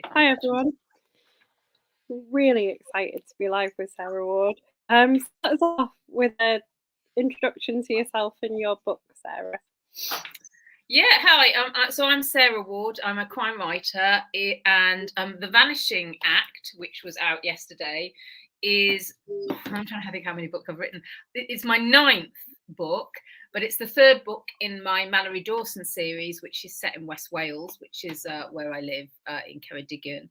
Hi everyone. Really excited to be live with Sarah Ward. Start us off with an introduction to yourself and your book, Sarah. Yeah, hi. So I'm Sarah Ward. I'm a crime writer, and The Vanishing Act, which was out yesterday, is I'm trying to think how many books I've written. It's my 9th book, but it's the 3rd book in my Mallory Dawson series, which is set in West Wales, which is where I live in Ceredigion.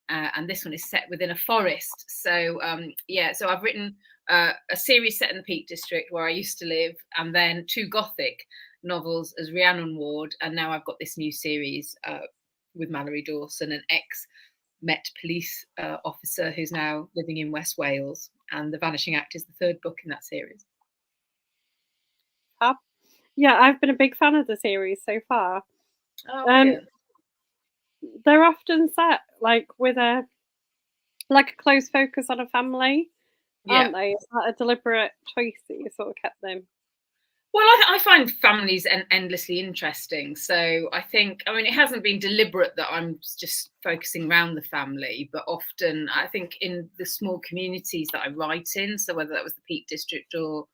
And this one is set within a forest. So so I've written a series set in the Peak District where I used to live, and then 2 Gothic novels as Rhiannon Ward, and now I've got this new series with Mallory Dawson, an ex-Met police officer who's now living in West Wales, and The Vanishing Act is the 3rd book in that series. Yeah, I've been a big fan of the series so far. Oh, they're often set like with a close focus on a family, aren't they? Is that a deliberate choice that you sort of kept them? Well, I find families endlessly interesting. So I think, it hasn't been deliberate that I'm just focusing around the family, but often I think in the small communities that I write in, so whether that was the Peak District or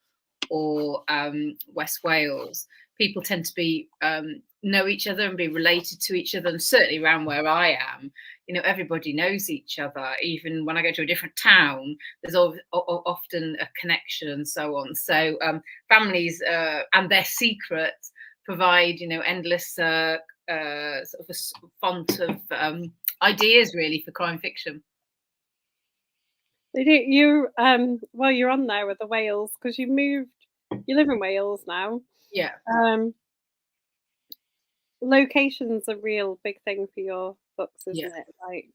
West Wales, people tend to be know each other and be related to each other. And certainly around where I am, everybody knows each other. Even when I go to a different town, there's often a connection and so on. So families and their secrets provide, endless sort of a font of ideas really for crime fiction. You you're on there with the Wales because you live in Wales now. Yeah. Location's a real big thing for your books, isn't it? Like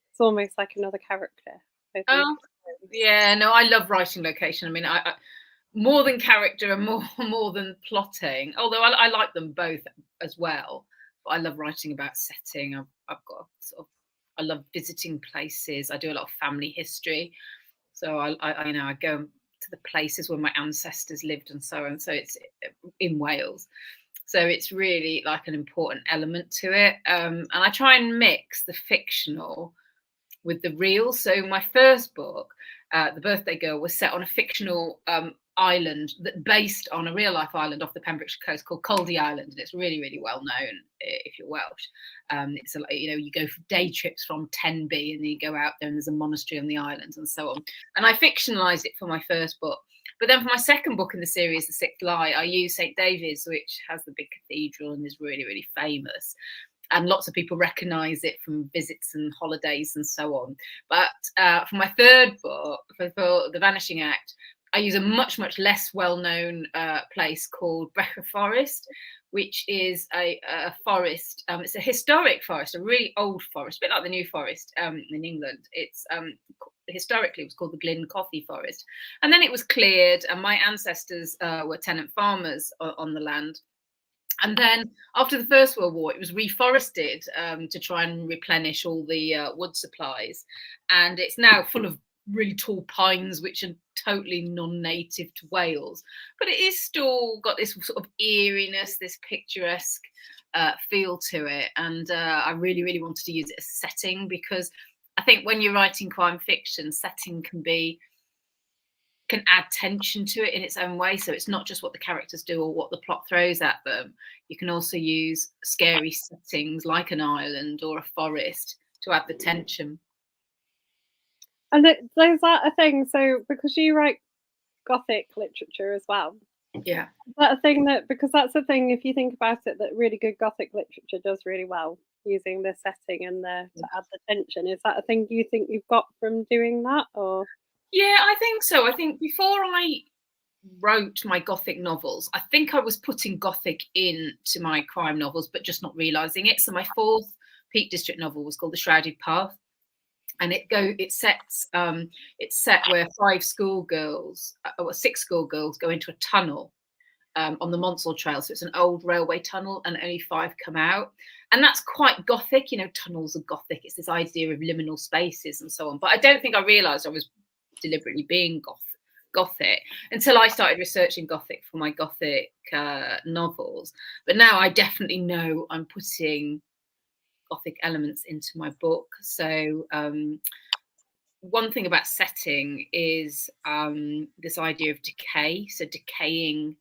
it's almost like another character. Yeah, no, I love writing location. I more than character and more than plotting, although I like them both as well. But I love writing about setting. I've got I love visiting places. I do a lot of family history, so I go to the places where my ancestors lived and so on. So it's in Wales. So it's really like an important element to it. And I try and mix the fictional with the real. So my first book, The Birthday Girl, was set on a fictional island that based on a real life island off the Pembrokeshire coast called Caldy Island, and it's really, really well known if you're Welsh. It's you go for day trips from Tenby, and then you go out there, and there's a monastery on the island, and so on. And I fictionalised it for my first book. But then for my second book in the series, The Sixth Lie, I use St David's, which has the big cathedral and is really, really famous. And lots of people recognise it from visits and holidays and so on. But for my third book, for The Vanishing Act, I use a much, much less well-known place called Brecha Forest, which is a forest. It's a historic forest, a really old forest, a bit like the New Forest in England. It's historically it was called the Glyn Coffey Forest, and then it was cleared, and my ancestors were tenant farmers on the land. And then after the First World War, it was reforested to try and replenish all the wood supplies. And it's now full of really tall pines, which are totally non-native to Wales. But it is still got this sort of eeriness, this picturesque feel to it. And I really, really wanted to use it as a setting, because I think when you're writing crime fiction, setting can add tension to it in its own way. So it's not just what the characters do or what the plot throws at them. You can also use scary settings like an island or a forest to add the tension. And there's that a thing. So because you write Gothic literature as well. Yeah. Is that a thing because that's the thing, if you think about it, that really good Gothic literature does really well, using the setting and to add the tension. Is that a thing you think you've got from doing that, or? Yeah, I think so. I think before I wrote my Gothic novels, I think I was putting Gothic into my crime novels, but just not realising it. So my 4th Peak District novel was called The Shrouded Path. And it's set where 6 schoolgirls go into a tunnel on the Monsell Trail. So it's an old railway tunnel, and only 5 come out. And that's quite Gothic. Tunnels are Gothic. It's this idea of liminal spaces and so on. But I don't think I realised I was deliberately being Gothic until I started researching Gothic for my Gothic novels. But now I definitely know I'm putting Gothic elements into my book. So one thing about setting is this idea of decay, so decaying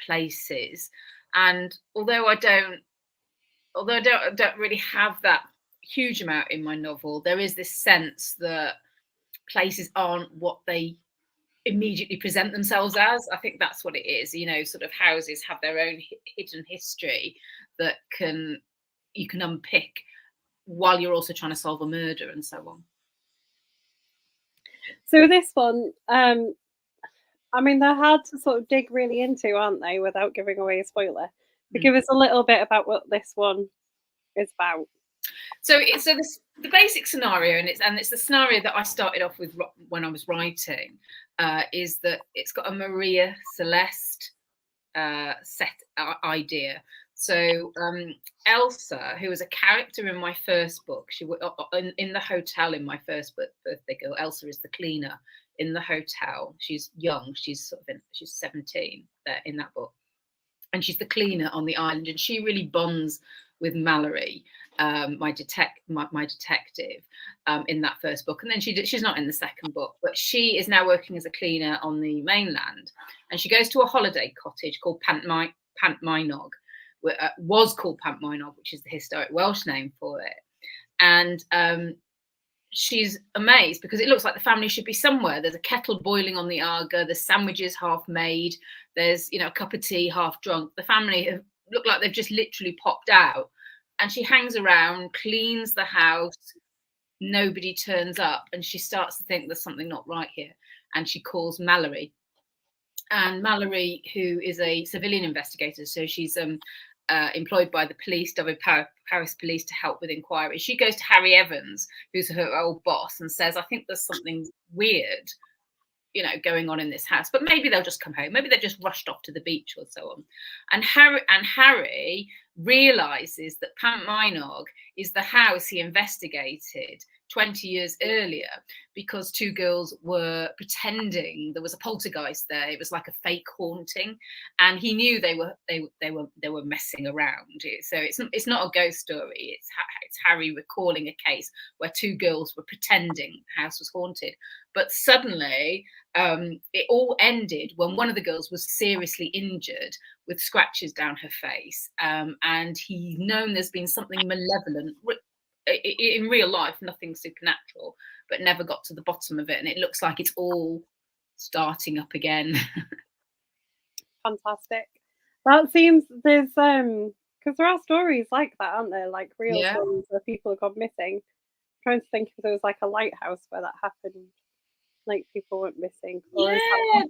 places. And although I don't really have that huge amount in my novel, there is this sense that places aren't what they immediately present themselves as. I think that's what it is. You know, sort of houses have their own hidden history that you can unpick while you're also trying to solve a murder and so on. So this one, I mean, they're hard to sort of dig really into, aren't they, without giving away a spoiler? But give us a little bit about what this one is about. So the basic scenario, and it's the scenario that I started off with when I was writing, is that it's got a Maria Celeste set idea. So Elsa, who was a character in my first book, she in the hotel in my first birthday girl. Elsa is the cleaner in the hotel. She's young. She's she's 17 there in that book, and she's the cleaner on the island. And she really bonds with Mallory, my detective, in that first book. And then she's not in the second book, but she is now working as a cleaner on the mainland, and she goes to a holiday cottage called Pant Mynog. Was called Pant Mynog, which is the historic Welsh name for it. And she's amazed because it looks like the family should be somewhere. There's a kettle boiling on the Arga, there's sandwiches half made, there's, you know, a cup of tea half drunk. The family have looked like they've just literally popped out. And she hangs around, cleans the house, nobody turns up, and she starts to think there's something not right here. And she calls Mallory. And Mallory, who is a civilian investigator, so she's employed by the police, Paris police, to help with inquiries. She goes to Harry Evans, who's her old boss, and says, I think there's something weird, you know, going on in this house, but maybe they'll just come home. Maybe they've just rushed off to the beach or so on. And Harry realizes that Pant Mynog is the house he investigated 20 years earlier, because two girls were pretending there was a poltergeist there. It was like a fake haunting, and he knew they were messing around. So it's not a ghost story. It's Harry recalling a case where two girls were pretending the house was haunted. But suddenly it all ended when one of the girls was seriously injured with scratches down her face, and he's known there's been something malevolent in real life, nothing supernatural, but never got to the bottom of it. And it looks like it's all starting up again. Fantastic. That seems, there's because there are stories like that, aren't there? Like real stories where people have gone missing. I'm trying to think if there was like a lighthouse where that happened, like people went missing.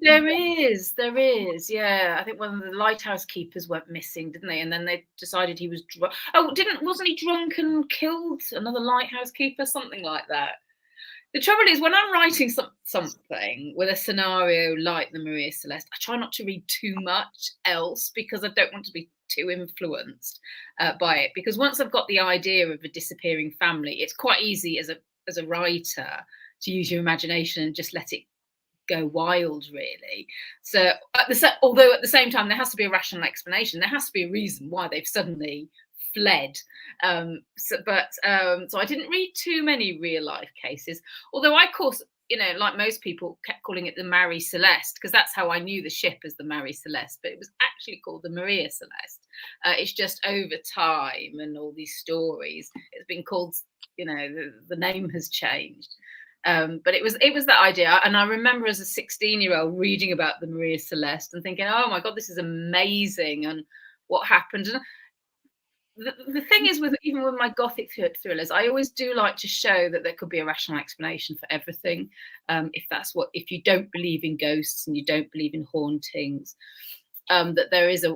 There is. Yeah, I think one of the lighthouse keepers went missing, didn't they? And then they decided he was drunk. Oh, wasn't he drunk and killed another lighthouse keeper? Something like that. The trouble is, when I'm writing something with a scenario like the Maria Celeste, I try not to read too much else, because I don't want to be too influenced by it. Because once I've got the idea of a disappearing family, it's quite easy as a writer to use your imagination and just let it go wild, really. So although at the same time there has to be a rational explanation, there has to be a reason why they've suddenly fled. So I didn't read too many real life cases, although I, of course, you know, like most people, kept calling it the Marie Celeste, because that's how I knew the ship as the Marie Celeste, but it was actually called the Maria Celeste. It's just over time and all these stories, it's been called, you know, the name has changed. But it was that idea. And I remember as a 16-year-old reading about the Maria Celeste and thinking, oh my God, this is amazing. And what happened? And the thing is, even with my Gothic thrillers, I always do like to show that there could be a rational explanation for everything. If you don't believe in ghosts and you don't believe in hauntings, that there is a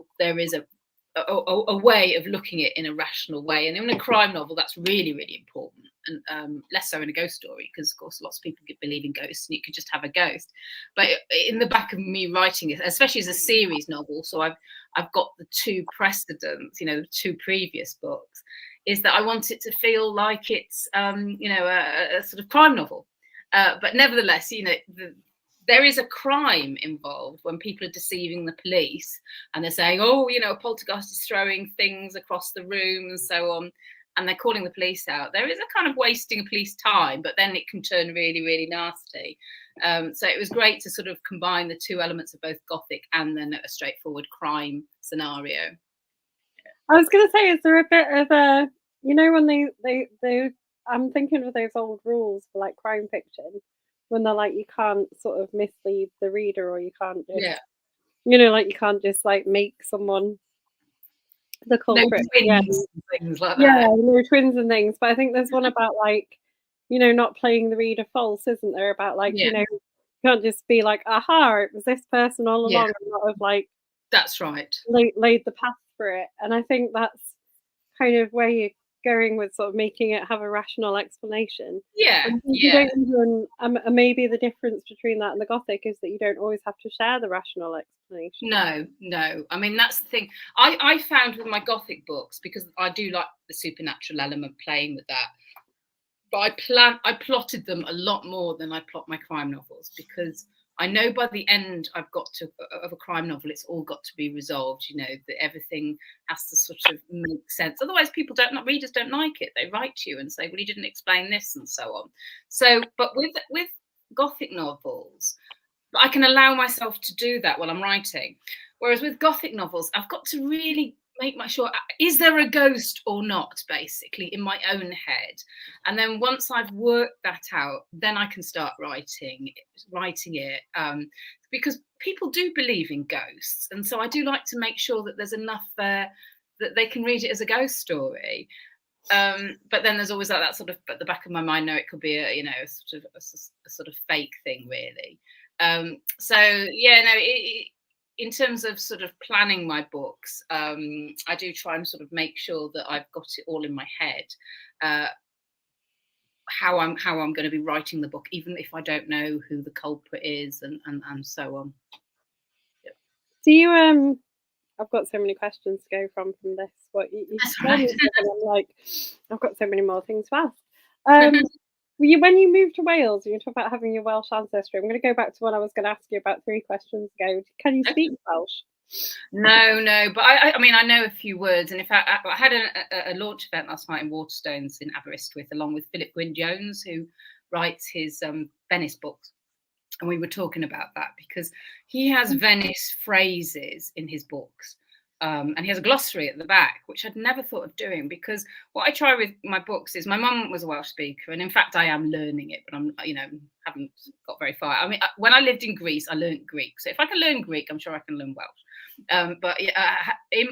way of looking at it in a rational way. And in a crime novel, that's really, really important. And less so in a ghost story, because of course lots of people believe in ghosts and you could just have a ghost. But in the back of me writing it, especially as a series novel, so I've got the two precedents, you know, the two previous books, is that I want it to feel like it's you know, a sort of crime novel, but nevertheless, you know, there is a crime involved when people are deceiving the police and they're saying, oh, you know, a poltergeist is throwing things across the room and so on. and they're calling the police out, there is a kind of wasting of police time, but then it can turn really, really nasty. So it was great to sort of combine the two elements of both Gothic and then a straightforward crime scenario. I was going to say, is there a bit of a, you know, when they I'm thinking of those old rules for like crime fiction, when they're like, you can't sort of mislead the reader, or you can't just, you know, like you can't just like make someone the culprit. No twins and things like that. Yeah, no twins and things. But I think there's one about like, you know, not playing the reader false, isn't there? About like, you know, you can't just be like, aha, it was this person all along, and not have like, that's right, laid the path for it. And I think that's kind of where you're going with sort of making it have a rational explanation. You don't even, maybe the difference between that and the Gothic is that you don't always have to share the rational explanation. No. I mean, that's the thing I found with my Gothic books, because I do like the supernatural element, playing with that. But I plotted them a lot more than I plot my crime novels, because I know by the end of a crime novel, it's all got to be resolved. You know, that everything has to sort of make sense. Otherwise, readers don't like it. They write to you and say, "Well, you didn't explain this," and so on. So, but with Gothic novels, I can allow myself to do that while I'm writing. Whereas with Gothic novels, I've got to really make sure, is there a ghost or not, basically, in my own head. And then once I've worked that out, then I can start writing it. Because people do believe in ghosts. And so I do like to make sure that there's enough there that they can read it as a ghost story. But then there's always that sort of, at the back of my mind, no, it could be a sort of fake thing, really. In terms of sort of planning my books, I do try and sort of make sure that I've got it all in my head, how I'm going to be writing the book, even if I don't know who the culprit is, and so on. Yeah. Do you I've got so many questions to go from this. What you right. I'm like, I've got so many more things to ask. When you moved to Wales, you talk about having your Welsh ancestry. I'm going to go back to what I was going to ask you about 3 questions ago. Can you speak Welsh? No, but I mean, I know a few words. And in fact, I had a launch event last night in Waterstones in Aberystwyth, along with Philip Gwyn-Jones, who writes his Venice books. And we were talking about that because he has Venice phrases in his books. And he has a glossary at the back, which I'd never thought of doing, because what I try with my books is, my mum was a Welsh speaker, and in fact I am learning it, but I'm, haven't got very far. I mean, when I lived in Greece, I learned Greek. So if I can learn Greek, I'm sure I can learn Welsh. But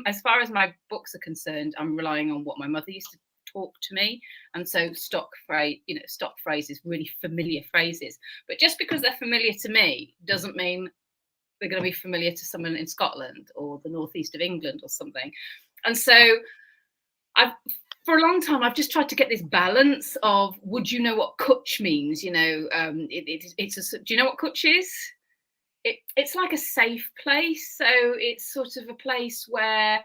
as far as my books are concerned, I'm relying on what my mother used to talk to me, and so stock phrases, really familiar phrases. But just because they're familiar to me doesn't mean they're going to be familiar to someone in Scotland or the northeast of England or something. And so for a long time, I've just tried to get this balance of, would you know what cwtch means? Do you know what cwtch is? It's like a safe place. So it's sort of a place where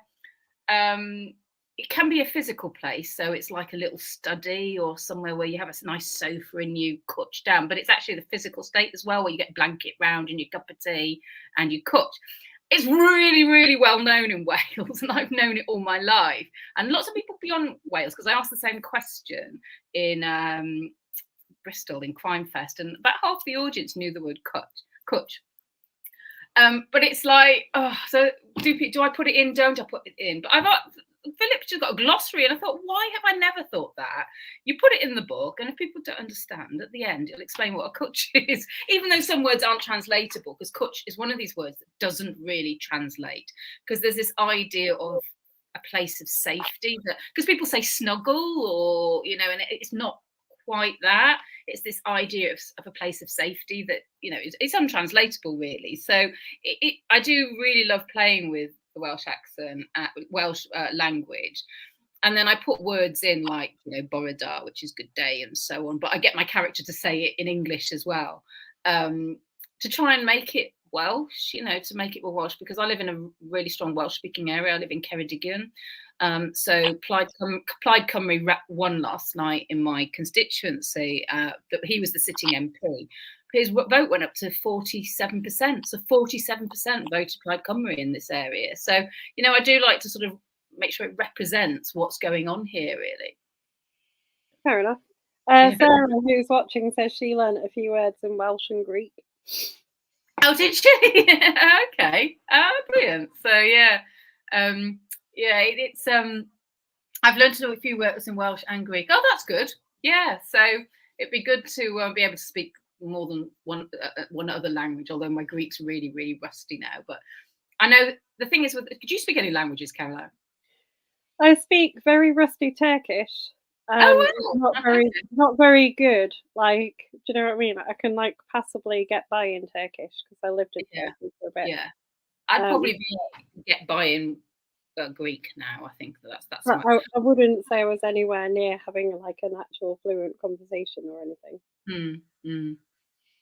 it can be a physical place. So it's like a little study or somewhere where you have a nice sofa and you cwtch down, but it's actually the physical state as well, where you get a blanket round and your cup of tea and you cwtch. It's really, really well known in Wales, and I've known it all my life. And lots of people beyond Wales, because I asked the same question in Bristol in Crime Fest, and about half the audience knew the word cwtch. But it's like, so do I put it in? Don't I put it in? But Philip's just got a glossary, and I thought, why have I never thought that? You put it in the book, and if people don't understand, at the end, it'll explain what a cwtch is, even though some words aren't translatable, because cwtch is one of these words that doesn't really translate, because there's this idea of a place of safety, because people say snuggle, or, and it's not quite that. It's this idea of a place of safety that, it's untranslatable, really. So I do really love playing with the Welsh accent, Welsh language, and then I put words in like bore da, which is good day, and so on. But I get my character to say it in English as well, to try and make it Welsh, to make it Welsh, because I live in a really strong Welsh speaking area. I live in Ceredigion. So Plaid Cymru won last night in my constituency. That he was the sitting MP. His vote went up to 47%. So 47% voted Plaid Cymru in this area. So, I do like to sort of make sure it represents what's going on here, really. Fair enough. Yeah. Sarah, who's watching, says she learned a few words in Welsh and Greek. Oh, did she? Okay. Oh, brilliant. So yeah, it's I've learned to know a few words in Welsh and Greek. Oh, that's good. Yeah. So it'd be good to be able to speak more than one other language. Although my Greek's really, really rusty now. But I know the thing is, could you speak any languages, Caroline? I speak very rusty Turkish. Oh, wow. Not very good. Like, do you know what I mean? I can like passably get by in Turkish because I lived in Turkey for a bit. Yeah, I'd probably get by in Greek now. I think that's. I wouldn't say I was anywhere near having like an actual fluent conversation or anything.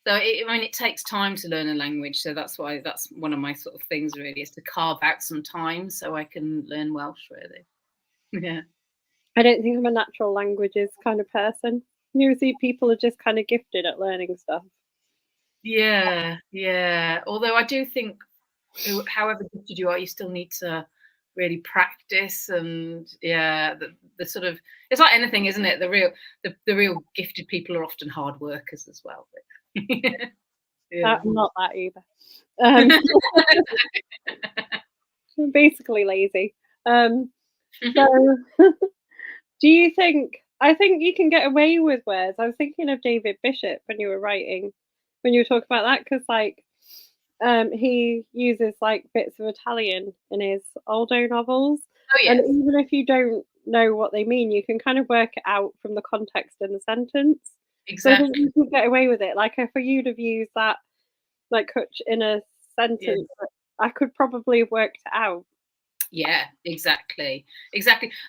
So it takes time to learn a language. So that's one of my sort of things really, is to carve out some time so I can learn Welsh really. Yeah. I don't think I'm a natural languages kind of person. Usually people are just kind of gifted at learning stuff. Yeah. Although I do think, however gifted you are, you still need to really practice. And the sort of, it's like anything, isn't it? The real gifted people are often hard workers as well. I'm not that either. I'm basically lazy. So do you think, I think you can get away with words. I was thinking of David Bishop when you were talking about that, because like he uses like bits of Italian in his Aldo novels. Oh, yes. And even if you don't know what they mean, you can kind of work it out from the context in the sentence. Exactly. So I think you can get away with it. Like if for you'd have used that like Hutch in a sentence, I could probably have worked it out. Yeah, exactly.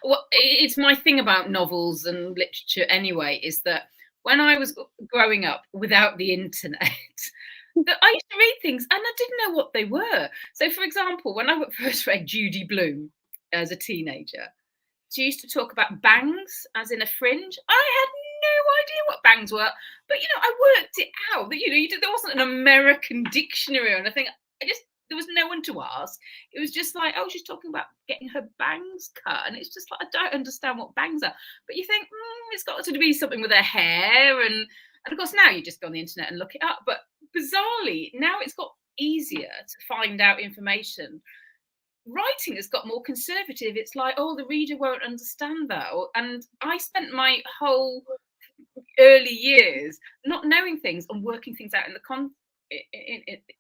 Well, it's my thing about novels and literature anyway, is that when I was growing up without the internet, that I used to read things and I didn't know what they were. So, for example, when I first read Judy Blume as a teenager, she used to talk about bangs, as in a fringe. I had no idea what bangs were, but I worked it out. That there wasn't an American dictionary or anything. There was no one to ask. It was just like, oh, she's talking about getting her bangs cut. And it's just like, I don't understand what bangs are. But you think, it's got to be something with her hair. And of course, now you just go on the internet and look it up. But bizarrely, now it's got easier to find out information. Writing has got more conservative. It's like, oh, the reader won't understand that. And I spent my whole early years not knowing things and working things out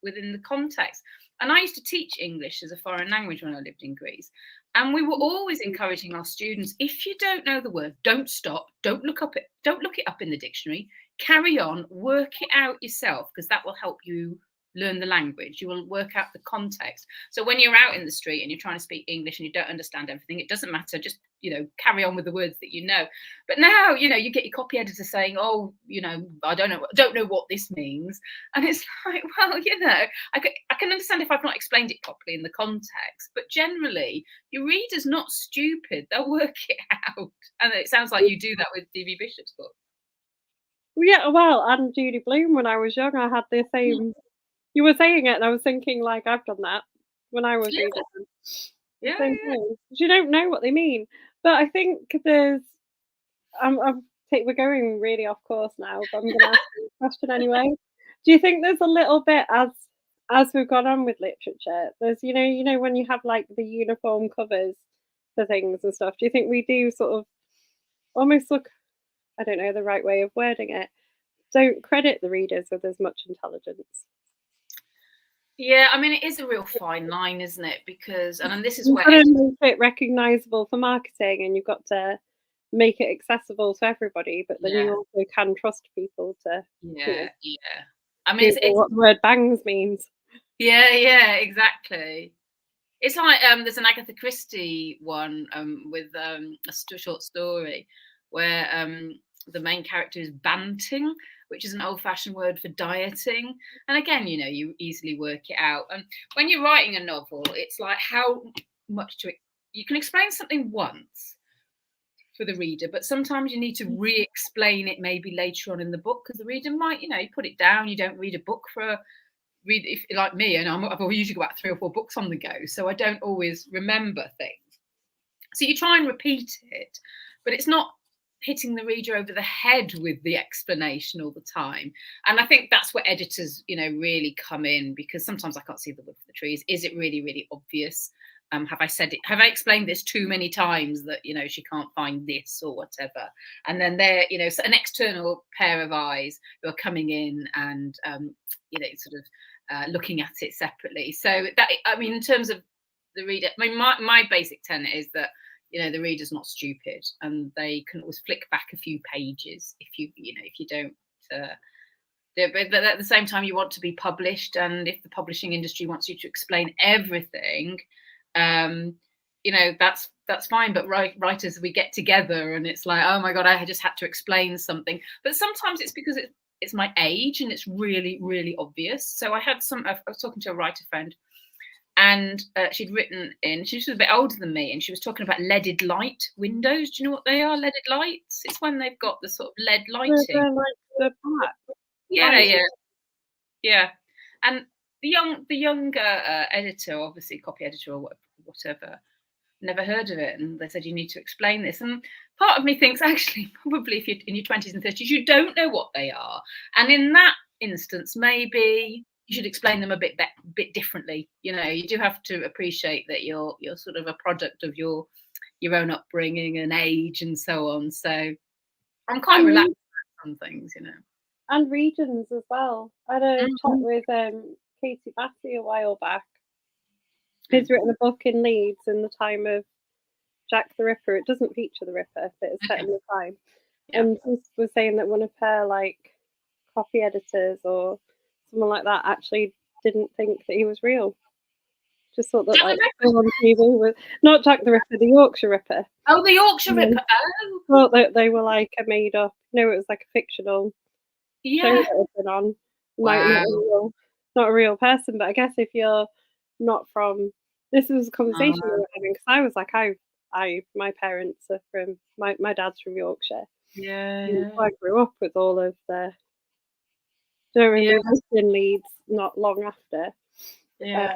within the context. And I used to teach English as a foreign language when I lived in Greece. And we were always encouraging our students, if you don't know the word, don't stop, don't look it up in the dictionary, carry on, work it out yourself, because that will help you learn the language. You will work out the context. So when you're out in the street and you're trying to speak English and you don't understand everything, it doesn't matter. Just carry on with the words that you know. But now you get your copy editor saying, oh, I don't know what this means. And it's like, well, I can understand if I've not explained it properly in the context, but generally your reader's not stupid. They'll work it out. And it sounds like you do that with D.B. Bishop's book. Yeah, well, and Judy Blume, when I was young, I had the same. You were saying it, and I was thinking, like, I've done that when I was reading them. Same thing. You don't know what they mean. But I think we're going really off course now, but I'm going to ask you a question anyway. Do you think there's a little bit, as we've gone on with literature, there's, when you have, like, the uniform covers for things and stuff, do you think we do sort of almost look, I don't know the right way of wording it, don't credit the readers with as much intelligence? Yeah, I mean, it is a real fine line, isn't it? Because, and this is you've where got to make it recognizable for marketing, and you've got to make it accessible to everybody, but then you also can trust people to I mean, it's what the word bangs means. Yeah, exactly. It's like there's an Agatha Christie one with a short story where the main character is banting, which is an old-fashioned word for dieting. And again, you easily work it out. And when you're writing a novel, it's like how much you can explain something once for the reader, but sometimes you need to re-explain it maybe later on in the book, because the reader might, you put it down. You don't read a book if like me, and I've usually got about 3 or 4 books on the go, so I don't always remember things. So you try and repeat it, but it's not hitting the reader over the head with the explanation all the time. And I think that's where editors, really come in, because sometimes I can't see the wood for the trees. Is it really, really obvious? Have I said it? Have I explained this too many times that she can't find this or whatever? And then they're an external pair of eyes who are coming in and sort of looking at it separately. So that, in terms of the reader, my basic tenet is that the reader's not stupid, and they can always flick back a few pages if you don't. But at the same time, you want to be published, and if the publishing industry wants you to explain everything, that's fine. But writers, we get together and it's like, oh my god, I just had to explain something. But sometimes it's because it's my age and it's really, really obvious. So I was talking to a writer friend, and she'd written in, she was a bit older than me, and she was talking about leaded light windows. Do you know what they are, leaded lights? It's when they've got the sort of LED lighting. Like the black. Yeah. And the younger editor, obviously copy editor or whatever, never heard of it, and they said, you need to explain this. And part of me thinks, actually, probably if you're in your 20s and 30s, you don't know what they are. And in that instance, maybe you should explain them a bit differently. You do have to appreciate that you're sort of a product of your own upbringing and age and so on. So I'm quite relaxed on things, And regions as well. I had a chat with Katie Massey a while back. He's written a book in Leeds in the time of Jack the Ripper. It doesn't feature the Ripper, but it's set in the time. Yeah. And she was saying that one of her copy editors or someone like that actually didn't think that he was real. Just thought that on TV was not Jack the Ripper, the Yorkshire Ripper. Oh, the Yorkshire Ripper. Oh. Thought that they were a made up. It was a fictional show that had been on. Wow. Not a real person. But I guess if you're not from, this was a conversation we were having, because I was my parents are from, my dad's from Yorkshire. Yeah. So I grew up with all of the. We lived in Leeds not long after. Yeah.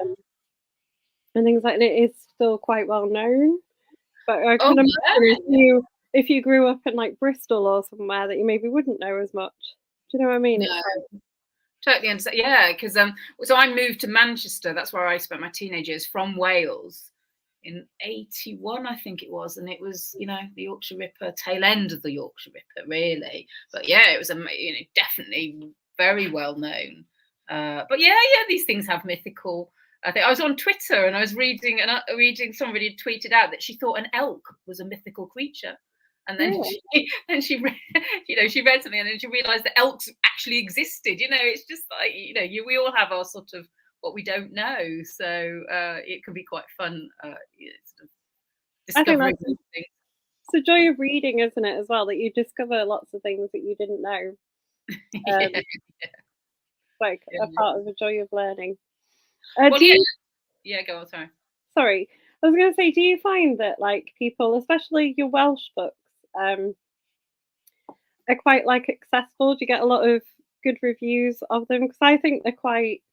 And things like that. It is still quite well known. But I can imagine if you grew up in Bristol or somewhere, that you maybe wouldn't know as much. Do you know what I mean? No. Totally understand. Yeah, because so I moved to Manchester. That's where I spent my teenage years, from Wales in 81, I think it was, and it was the Yorkshire Ripper, tail end of the Yorkshire Ripper, really. But yeah, it was definitely very well known. But yeah, these things have mythical. I think I was on Twitter and I was reading somebody had tweeted out that she thought an elk was a mythical creature. And then she read, she read something, and then she realised that elks actually existed. It's just we all have our sort of what we don't know, so it can be quite fun. Sort of discovering things. It's the joy of reading, isn't it, as well? That you discover lots of things that you didn't know. A part of the joy of learning. Go on. Sorry, I was going to say, do you find that people, especially your Welsh books, are quite accessible? Do you get a lot of good reviews of them? Because I think they're quite.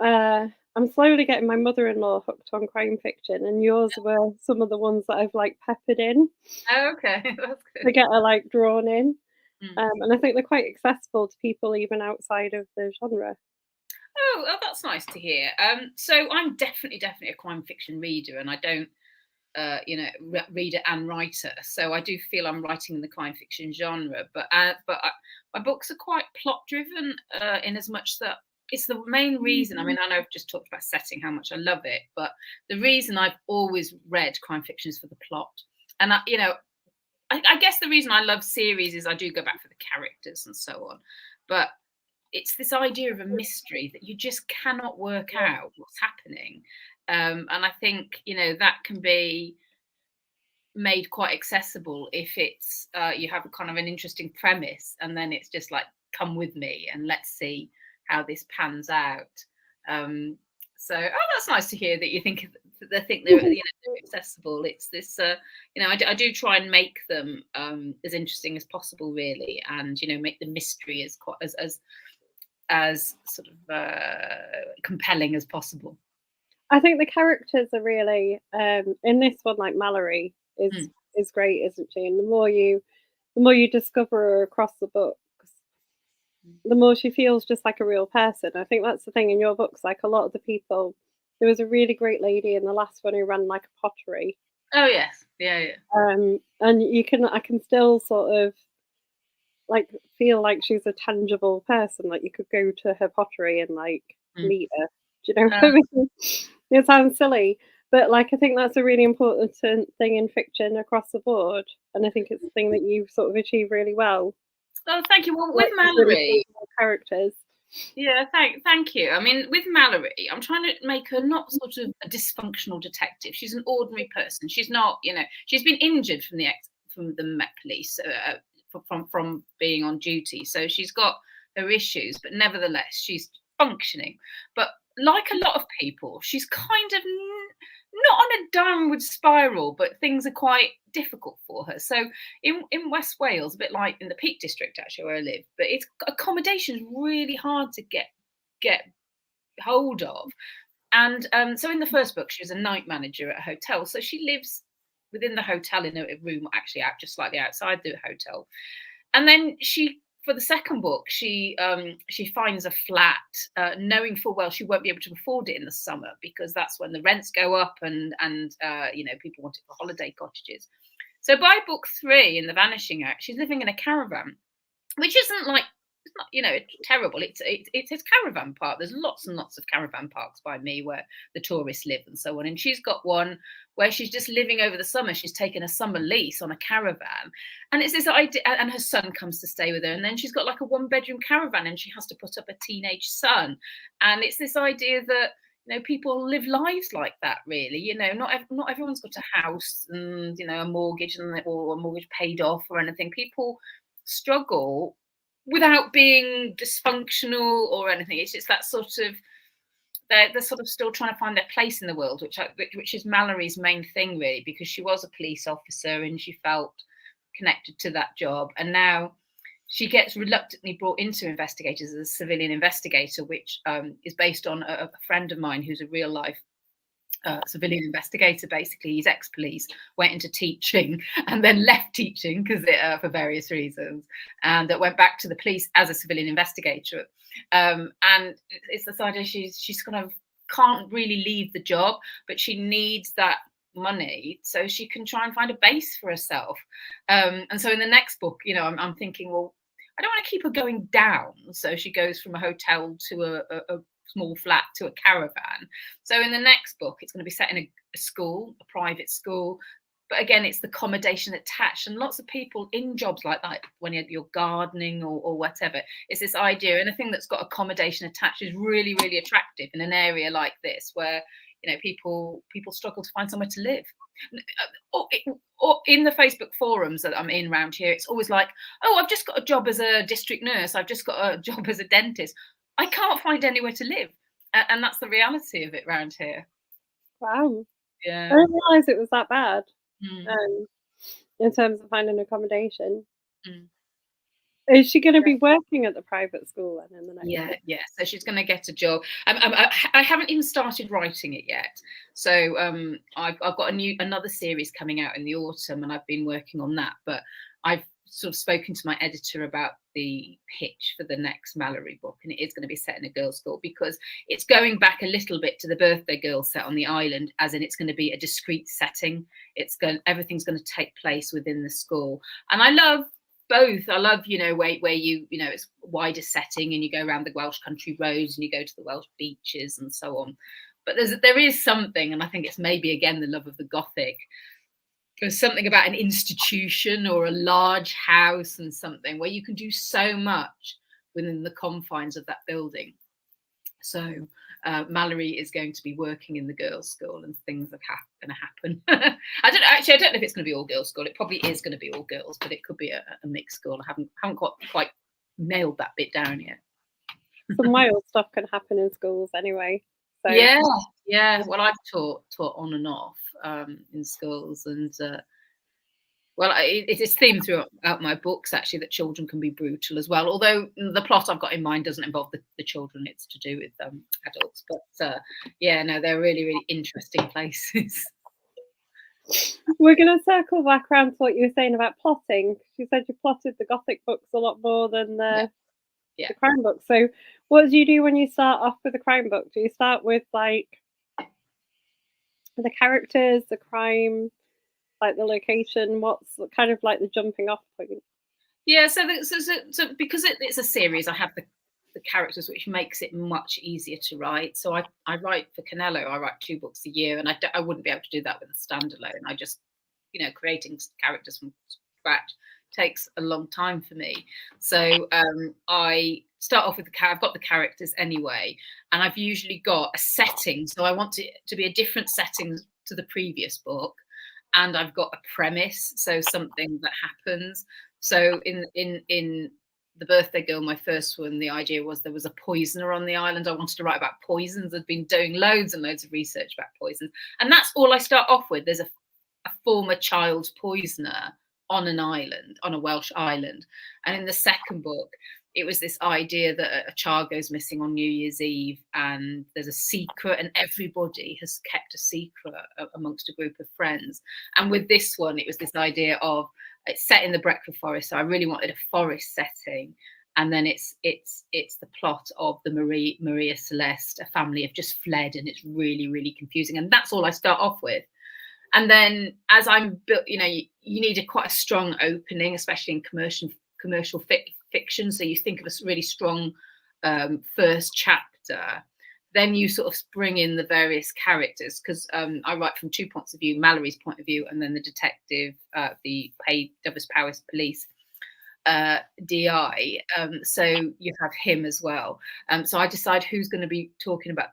I'm slowly getting my mother-in-law hooked on crime fiction, and yours were some of the ones that I've peppered in. Oh, okay, that's good. To get her drawn in, and I think they're quite accessible to people even outside of the genre. Oh, that's nice to hear. So I'm definitely a crime fiction reader, and I don't, reader and writer. So I do feel I'm writing in the crime fiction genre, but my books are quite plot driven, in as much that it's the main reason. I know I've just talked about setting, how much I love it, but the reason I've always read crime fiction is for the plot. And I guess the reason I love series is I do go back for the characters and so on, but it's this idea of a mystery that you just cannot work out what's happening. And I think, that can be made quite accessible if it's you have a kind of an interesting premise, and then it's just come with me and let's see how this pans out. So that's nice to hear that you think they're accessible. It's this I do try and make them as interesting as possible, really, and make the mystery as sort of compelling as possible. I think the characters are really in this one, Mallory is is great, isn't she? And the more you discover her across the books, the more she feels just like a real person. I think that's the thing in your books. Like a lot of the people, there was a really great lady in the last one who ran like a pottery. Oh yes, yeah. And I can still sort of like feel like she's a tangible person. Like you could go to her pottery and like meet her. Do you know what I mean? It sounds silly, but like I think that's a really important thing in fiction across the board, and I think it's the thing that you sort of achieve really well. Oh, thank you. Well, with Mallory, characters. Yeah, thank you. I mean, with Mallory, I'm trying to make her not sort of a dysfunctional detective. She's an ordinary person. She's not, she's been injured from the Met Police from being on duty, so she's got her issues. But nevertheless, she's functioning. But like a lot of people, she's kind of not on a downward spiral, but things are quite difficult for her. So in West Wales, a bit like in the Peak District, actually, where I live, but it's accommodation is really hard to get hold of. And so in the first book, she was a night manager at a hotel. So she lives within the hotel in a room, actually out just slightly outside the hotel. And then for the second book, she finds a flat, knowing full well she won't be able to afford it in the summer because that's when the rents go up and people want it for holiday cottages. So by book 3 in The Vanishing Act, she's living in a caravan, which isn't like, it's not, it's terrible. It's a caravan park. There's lots and lots of caravan parks by me where the tourists live and so on. And she's got one where she's just living over the summer. She's taken a summer lease on a caravan. And it's this idea, and her son comes to stay with her. And then she's got like a 1-bedroom caravan and she has to put up a teenage son. And it's this idea that, people live lives like that, really. Not everyone's got a house and, a mortgage or a mortgage paid off or anything. People struggle without being dysfunctional or anything. It's just that sort of, they're sort of still trying to find their place in the world, which is Mallory's main thing, really, because she was a police officer and she felt connected to that job. And now she gets reluctantly brought into investigators as a civilian investigator, which is based on a friend of mine who's a real life civilian investigator. Basically, he's ex-police, went into teaching and then left teaching because for various reasons, and that went back to the police as a civilian investigator. And it's this idea she's kind of can't really leave the job, but she needs that money so she can try and find a base for herself. And so in the next book, I'm thinking, well, I don't want to keep her going down. So she goes from a hotel to a small flat to a caravan. So in the next book, it's going to be set in a school, a private school. But again, it's the accommodation attached. And lots of people in jobs like that, when you're gardening or whatever, it's this idea. Anything that's got accommodation attached is really, really attractive in an area like this where, people struggle to find somewhere to live. Or in the Facebook forums that I'm in around here, it's always like, oh, I've just got a job as a district nurse. I've just got a job as a dentist. I can't find anywhere to live. And that's the reality of it around here. Wow. Yeah. I didn't realise it was that bad in terms of finding accommodation. Is she going to be working at the private school then in the next book? Yeah. So she's going to get a job. I haven't even started writing it yet. So I've got another series coming out in the autumn, and I've been working on that. But I've sort of spoken to my editor about the pitch for the next Mallory book, and it is going to be set in a girls' school because it's going back a little bit to the Birthday Girl set on the island, as in it's going to be a discrete setting. Everything's going to take place within the school, and I love both. I love, where you it's wider setting and you go around the Welsh country roads and you go to the Welsh beaches and so on. But there is something, and I think it's maybe again the love of the Gothic. There's something about an institution or a large house and something where you can do so much within the confines of that building. So Mallory is going to be working in the girls' school, and things are going to happen. I don't know if it's going to be all girls' school. It probably is going to be all girls, but it could be a mixed school. I haven't quite nailed that bit down yet. Some wild stuff can happen in schools anyway. So. Yeah. Well, I've taught on and off in schools, and it is themed throughout my books actually that children can be brutal as well. Although the plot I've got in mind doesn't involve the children; it's to do with adults. But they're really, really interesting places. We're going to circle back around to what you were saying about plotting. You said you plotted the Gothic books a lot more than the crime books. So what do you do when you start off with a crime book? Do you start with like the characters, the crime, like the location? What's kind of like the jumping off point? Yeah, so because it's a series, I have the characters, which makes it much easier to write. So I write for Canelo, I write 2 books a year, and I wouldn't be able to do that with a standalone. I just, creating characters from scratch takes a long time for me. So I start off with I've got the characters anyway, and I've usually got a setting. So I want it to be a different setting to the previous book, and I've got a premise, so something that happens. So in The Birthday Girl, my first one, the idea was there was a poisoner on the island. I wanted to write about poisons. I'd been doing loads and loads of research about poisons. And that's all I start off with. There's a former child poisoner on an island, on a Welsh island. And in the second book, it was this idea that a child goes missing on New Year's Eve and there's a secret, and everybody has kept a secret amongst a group of friends. And with this one, it was this idea of it's set in the Brecon Forest, so I really wanted a forest setting. And then it's the plot of the Maria Celeste, a family have just fled, and it's really, really confusing. And that's all I start off with. And then as I'm built, you need quite a strong opening, especially in commercial fiction. So you think of a really strong first chapter. Then you sort of bring in the various characters, because I write from 2 points of view: Mallory's point of view, and then the detective, the Douglas Powys police DI. So you have him as well. So I decide who's going to be talking about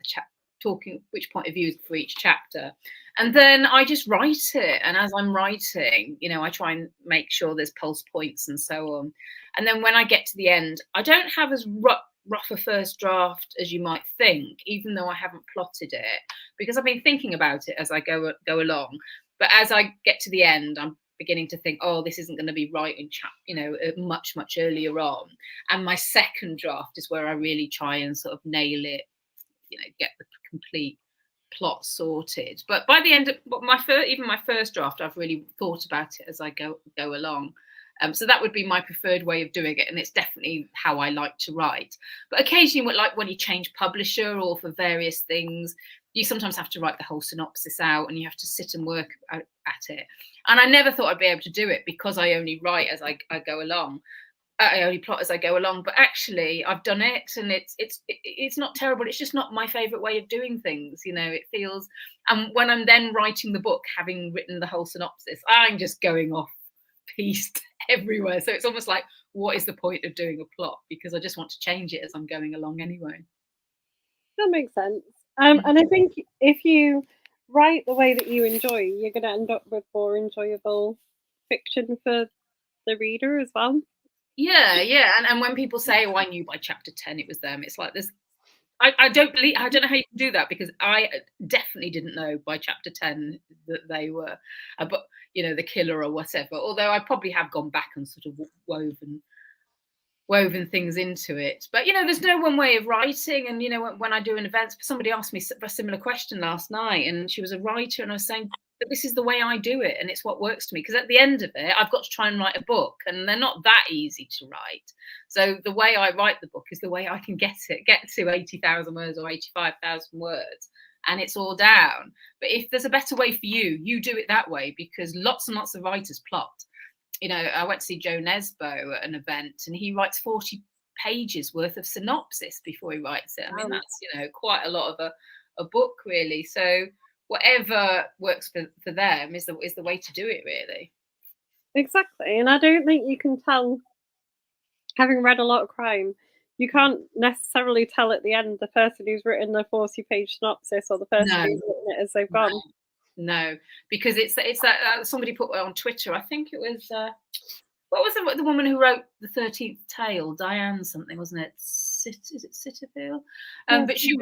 which point of view for each chapter. And then I just write it. And as I'm writing, I try and make sure there's pulse points and so on. And then when I get to the end, I don't have as rough a first draft as you might think, even though I haven't plotted it, because I've been thinking about it as I go along. But as I get to the end, I'm beginning to think, oh, this isn't going to be right in much earlier on. And my second draft is where I really try and sort of nail it, get the complete plot sorted. But by the end of my first draft, I've really thought about it as I go along. So that would be my preferred way of doing it, and it's definitely how I like to write. But occasionally, like when you change publisher or for various things, you sometimes have to write the whole synopsis out, and you have to sit and work at it. And I never thought I'd be able to do it because I only write as I go along. I only plot as I go along, but actually I've done it, and it's not terrible. It's just not my favorite way of doing things. It feels, and when I'm then writing the book, having written the whole synopsis, I'm just going off piste everywhere. So it's almost like, what is the point of doing a plot? Because I just want to change it as I'm going along anyway. That makes sense. And I think if you write the way that you enjoy, you're going to end up with more enjoyable fiction for the reader as well. Yeah. And when people say, "Oh, I knew by chapter 10 it was them," it's like this. I don't know how you can do that, because I definitely didn't know by chapter 10 that they were, but the killer or whatever. Although I probably have gone back and sort of woven things into it. But there's no one way of writing. And when I do an event, somebody asked me a similar question last night, and she was a writer, and I was saying that this is the way I do it, and it's what works to me, because at the end of it, I've got to try and write a book, and they're not that easy to write. So the way I write the book is the way I can get to 80,000 words or 85,000 words, and it's all down. But if there's a better way for you, you do it that way, because lots and lots of writers plot. I went to see Joe Nesbo at an event, and he writes 40 pages worth of synopsis before he writes it. I mean, that's, quite a lot of a book, really. So whatever works for them is the way to do it, really. Exactly. And I don't think you can tell, having read a lot of crime, you can't necessarily tell at the end the person who's written the 40-page synopsis or the person who's written it as they've gone. No, because it's that somebody put on Twitter, I think it was what was the woman who wrote The 13th Tale, Diane something, wasn't it? Is it Sitterfield? But she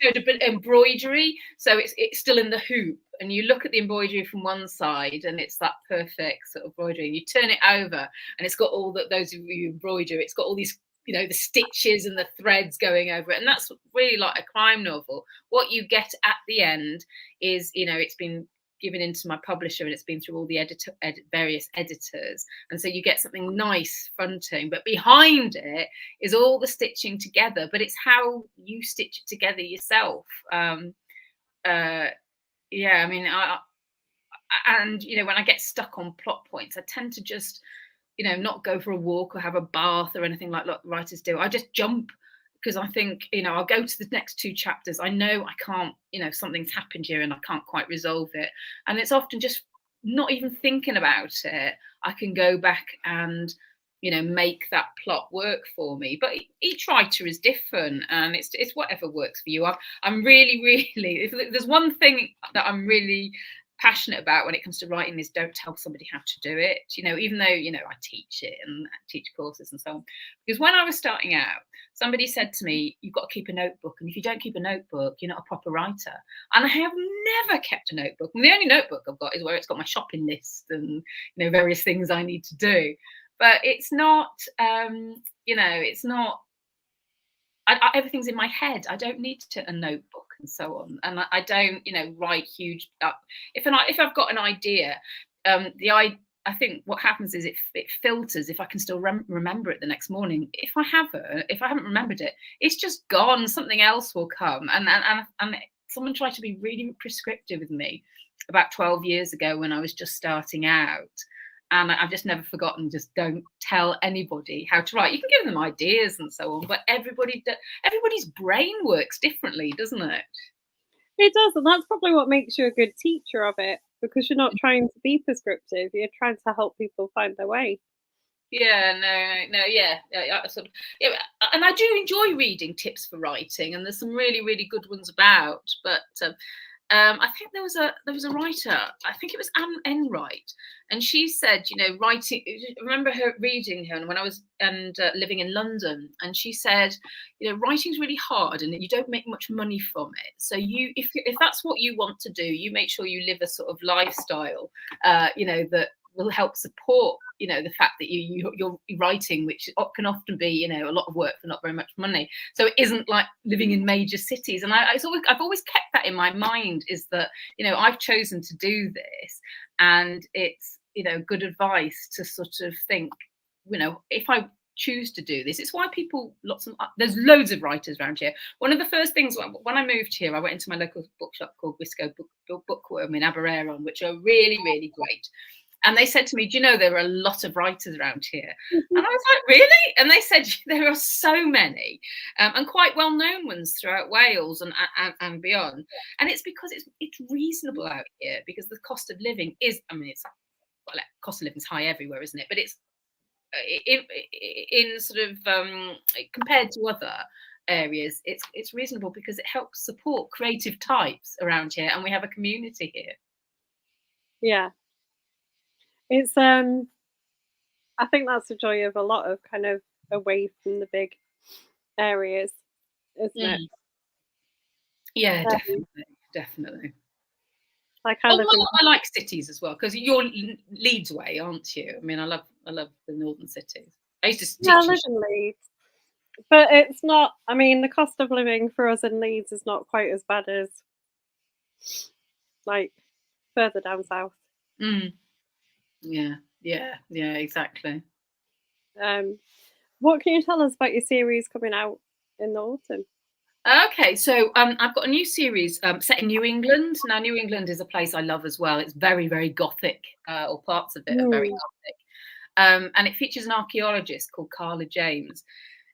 showed a bit of embroidery, so it's still in the hoop, and you look at the embroidery from one side, and it's that perfect sort of embroidery, and you turn it over, and it's got all those of you embroider, it's got all these the stitches and the threads going over it. And that's really like a crime novel. What you get at the end is, it's been given into my publisher, and it's been through all the various editors, and so you get something nice fronting, but behind it is all the stitching together, but it's how you stitch it together yourself. Yeah, I mean, and you know, when I get stuck on plot points, I tend to just, you know, not go for a walk or have a bath or anything like writers do. I just jump, because I think, you know, I'll go to the next 2 chapters. I know I can't, you know, something's happened here and I can't quite resolve it. And it's often just not even thinking about it. I can go back and, you know, make that plot work for me. But each writer is different, and it's whatever works for you. I'm really, really, if there's one thing that I'm really passionate about when it comes to writing, is don't tell somebody how to do it. You know, even though, you know, I teach it and teach courses and so on. Because when I was starting out, somebody said to me, you've got to keep a notebook, and if you don't keep a notebook, you're not a proper writer. And I have never kept a notebook. And the only notebook I've got is where it's got my shopping list and, you know, various things I need to do. But it's not, you know, it's not, everything's in my head. I don't need a notebook and so on, and I don't, you know, write huge. If I've got an idea, I think what happens is it filters if I can still remember it the next morning. If I haven't remembered it, it's just gone. Something else will come, and someone tried to be really prescriptive with me about 12 years ago when I was just starting out. And I've just never forgotten, just don't tell anybody how to write. You can give them ideas and so on, but everybody's brain works differently, doesn't it? It does, and that's probably what makes you a good teacher of it, because you're not trying to be prescriptive, you're trying to help people find their way. Yeah, no, yeah, and I do enjoy reading tips for writing, and there's some really, really good ones about, but I think there was a writer, I think it was Anne Enright, and she said, you know, writing. I remember her reading her when I was living in London, and she said, you know, writing's really hard, and you don't make much money from it. So if that's what you want to do, you make sure you live a sort of lifestyle, you know, that will help support, you know, the fact that you're writing, which can often be, you know, a lot of work for not very much money. So it isn't like living in major cities. And I've always kept that in my mind, is that, you know, I've chosen to do this, and it's, you know, good advice to sort of think, you know, if I choose to do this, it's why there's loads of writers around here. One of the first things when I moved here, I went into my local bookshop called Wisco Bookworm in Aberavon, which are really, really great. And they said to me, do you know, there are a lot of writers around here? And I was like, really? And they said, there are so many, and quite well-known ones throughout Wales and beyond. And it's because it's reasonable out here, because the cost of living is, I mean, cost of living is high everywhere, isn't it? But it's in sort of compared to other areas, it's reasonable, because it helps support creative types around here, and we have a community here. Yeah. It's I think that's the joy of a lot of kind of away from the big areas, isn't it? Yeah, definitely. Like I like cities as well, because you're Leeds way, aren't you? I mean, I love the northern cities. I used to teach. I live in Leeds, but it's not. I mean, the cost of living for us in Leeds is not quite as bad as like further down south. Yeah, exactly. What can you tell us about your series coming out in the autumn? Okay, so I've got a new series set in New England. Now, New England is a place I love as well. It's very, very Gothic, or parts of it are very Gothic. And it features an archaeologist called Carla James.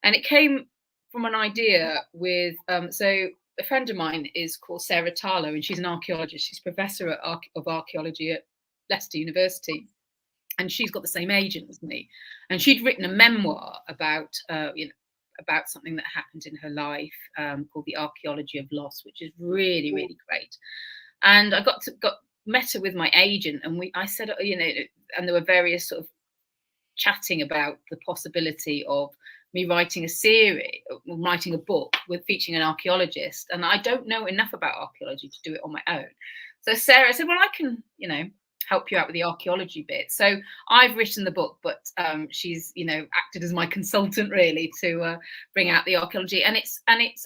And it came from an idea with, so a friend of mine is called Sarah Tarlow, and she's an archaeologist. She's professor of archaeology at Leicester University. And she's got the same agent as me. And she'd written a memoir about, about something that happened in her life, called The Archaeology of Loss, which is really, really great. And I got met her with my agent, and I said, you know, and there were various sort of chatting about the possibility of me writing a book with featuring an archaeologist. And I don't know enough about archaeology to do it on my own. So Sarah said, well, I can, you know, help you out with the archaeology bit. So I've written the book, but she's acted as my consultant really to bring out the archaeology, and it's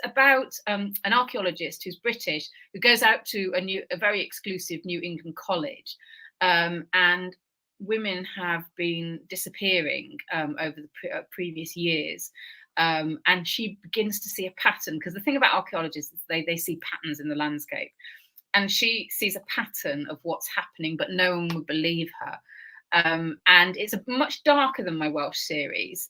about an archaeologist who's British, who goes out to a very exclusive New England college, and women have been disappearing over the previous years. And she begins to see a pattern, because the thing about archaeologists is they see patterns in the landscape. And she sees a pattern of what's happening, but no one would believe her. And it's much darker than my Welsh series.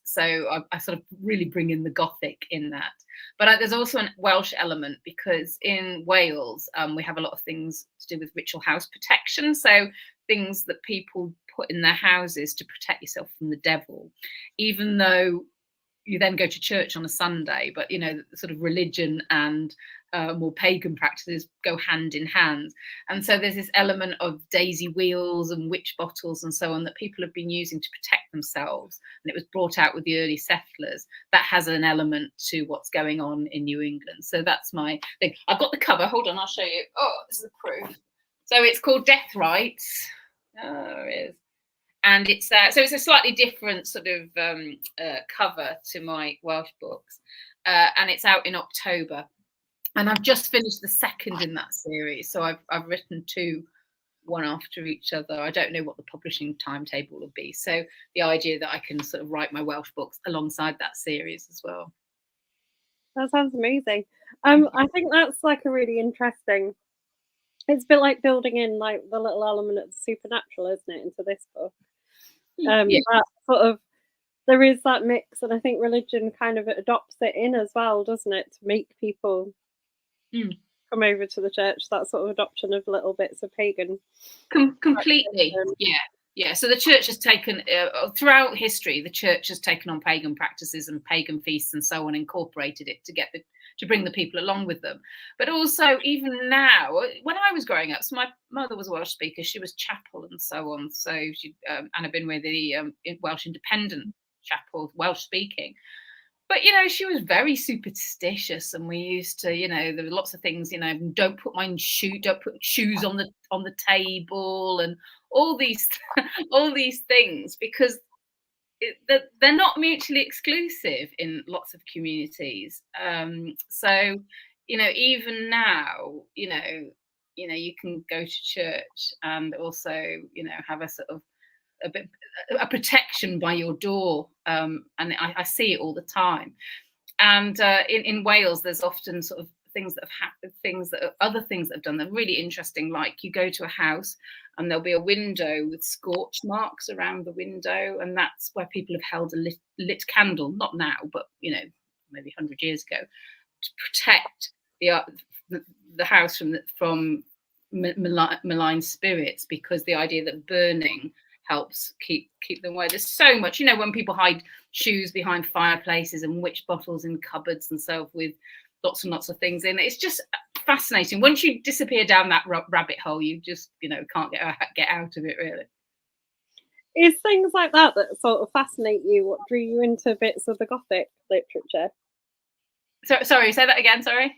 So I sort of really bring in the Gothic in that. But there's also a Welsh element, because in Wales, we have a lot of things to do with ritual house protection. So things that people put in their houses to protect yourself from the devil, even though you then go to church on a Sunday, but sort of religion and more pagan practices go hand in hand. And so there's this element of daisy wheels and witch bottles and so on that people have been using to protect themselves. And it was brought out with the early settlers. That has an element to what's going on in New England. So that's my thing. I've got the cover. Hold on, I'll show you. Oh, this is the proof. So it's called Death Rites. Oh, there it is. And it's so it's a slightly different sort of cover to my Welsh books, and it's out in October. And I've just finished the second in that series, so I've written two, one after each other. I don't know what the publishing timetable will be. So the idea that I can sort of write my Welsh books alongside that series as well. That sounds amazing. I think that's like a really interesting. It's a bit like building in like the little element of the supernatural, isn't it, into this book? Yeah. That sort of, there is that mix, and I think religion kind of adopts it in as well, doesn't it, to make people come over to the church. That sort of adoption of little bits of pagan. Completely, yeah. So the church has taken throughout history, the church has taken on pagan practices and pagan feasts and so on, incorporated it to bring the people along with them. But also, even now, when I was growing up, so my mother was a Welsh speaker, she was chapel and so on. So she and I've been with the Welsh Independent Chapel, Welsh speaking. But she was very superstitious, and we used to, there were lots of things, don't put shoes on the table, and all these things, because they're not mutually exclusive in lots of communities. So even now, you can go to church and also have a sort of a protection by your door, and I see it all the time. And in Wales, there's often sort of things that have happened, other things that have done that are really interesting. Like you go to a house and there'll be a window with scorch marks around the window, and that's where people have held a lit candle, not now, but maybe 100 years ago, to protect the house from malign spirits, because the idea that burning helps keep them away. There's so much, when people hide shoes behind fireplaces and witch bottles in cupboards and so, with lots and lots of things in it. It's just fascinating. Once you disappear down that rabbit hole, you just can't get out of it, really. Is things like that sort of fascinate you? What drew you into bits of the Gothic literature? Sorry, say that again. Sorry.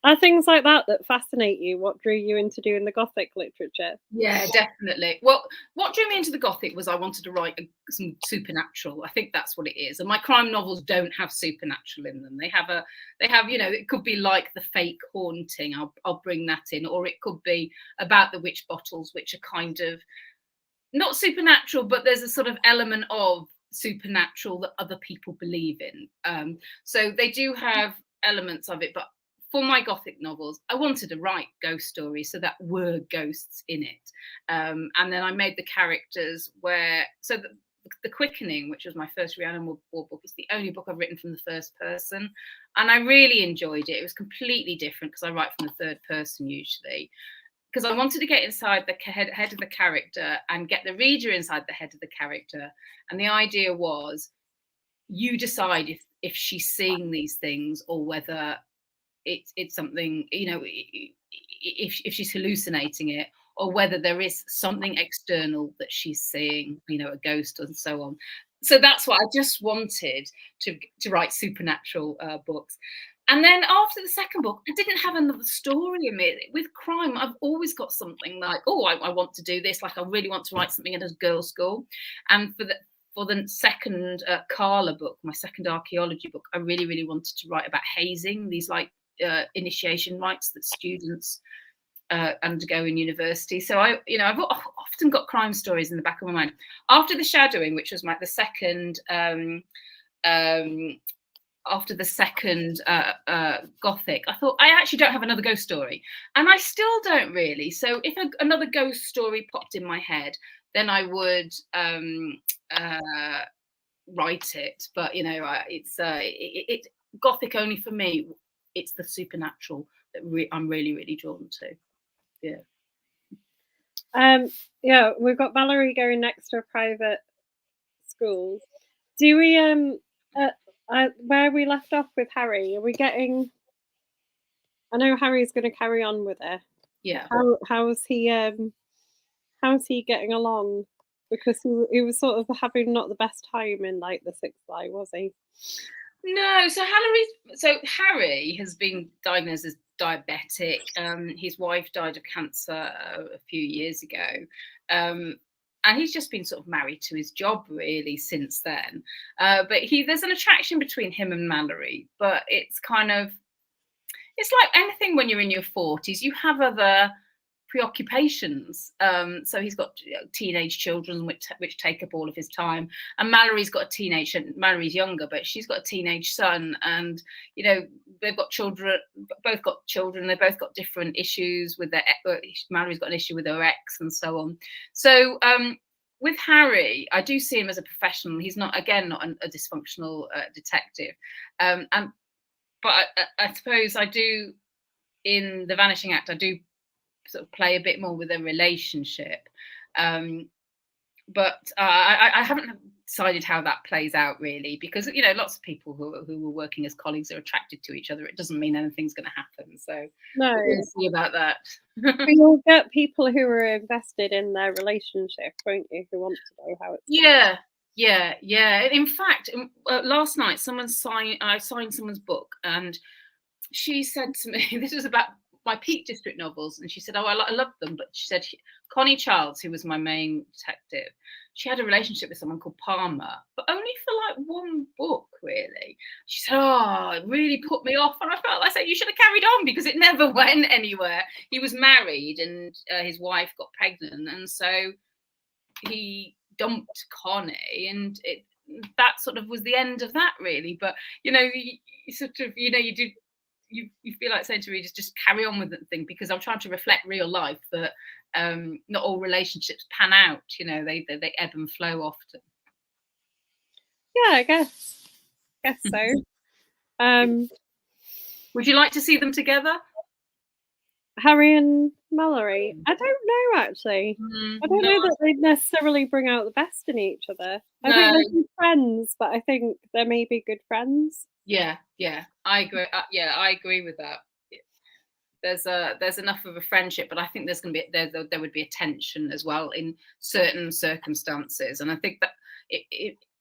Are things like that fascinate you? What drew you into doing the Gothic literature? Yeah, definitely. Well, what drew me into the Gothic was I wanted to write some supernatural. I think that's what it is. And my crime novels don't have supernatural in them. They have, it could be like the fake haunting. I'll bring that in, or it could be about the witch bottles, which are kind of not supernatural, but there's a sort of element of supernatural that other people believe in. So they do have elements of it, but for my Gothic novels, I wanted to write ghost stories, so that were ghosts in it. And then I made the characters so the Quickening, which was my first Rhiannon Ward book, is the only book I've written from the first person. And I really enjoyed it. It was completely different, because I write from the third person usually, because I wanted to get inside the head of the character and get the reader inside the head of the character. And the idea was, you decide if she's seeing these things, or whether it's something, if she's hallucinating it, or whether there is something external that she's seeing, a ghost and so on. So that's what I just wanted to write supernatural books. And then after the second book, I didn't have another story in me. With crime, I've always got something like, oh, I want to do this. Like, I really want to write something at a girls' school. And for the second Carla book, my second archaeology book, I really, really wanted to write about hazing, these like initiation rites that students undergo in university. So I've often got crime stories in the back of my mind. After The Shadowing, which was the second after the second Gothic, I thought I actually don't have another ghost story, and I still don't really. So if another ghost story popped in my head, then I would write it. But it's Gothic only for me. It's the supernatural that I'm really, really drawn to. Yeah, we've got Valerie going next to a private school. Do we where we left off with Harry? Are we getting? I know Harry's going to carry on with it. Yeah. How's he getting along? Because he was sort of having not the best time in like the Sixth Eye, was he? No. So Harry has been diagnosed as diabetic. His wife died of cancer a few years ago. And he's just been sort of married to his job really since then. But there's an attraction between him and Mallory, but it's like anything when you're in your 40s, you have other preoccupations. So he's got teenage children which take up all of his time, and Mallory's got a teenage. Mallory's younger, but she's got a teenage son, and they've got children. Both got children. They both got different issues with their. Mallory's got an issue with her ex, and so on. So with Harry, I do see him as a professional. He's not a dysfunctional detective, but I suppose I do in The Vanishing Act. I do sort of play a bit more with a relationship, but I haven't decided how that plays out really, because lots of people who were working as colleagues are attracted to each other. It doesn't mean anything's going to happen, so no, we'll see about that. But you'll get people who are invested in their relationship, won't you, who want to know how it's yeah. In fact, last night I signed someone's book, and she said to me, this was about my Peak District novels, and she said, oh, I loved them, but she said Connie Childs, who was my main detective, she had a relationship with someone called Palmer, but only for like one book really. She said, oh, it really put me off, and I said you should have carried on, because it never went anywhere. He was married, and his wife got pregnant, and so he dumped Connie, and that sort of was the end of that really. But you feel like saying to readers, just carry on with the thing, because I'm trying to reflect real life, that not all relationships pan out. They ebb and flow often. Yeah, I guess so. Would you like to see them together, Harry and Mallory? I don't know actually. I don't know that they necessarily bring out the best in each other. I think they're good friends, but I think they may be good friends. Yeah, I agree. I agree with that. There's enough of a friendship, but I think there's going to be there would be a tension as well in certain circumstances, and I think that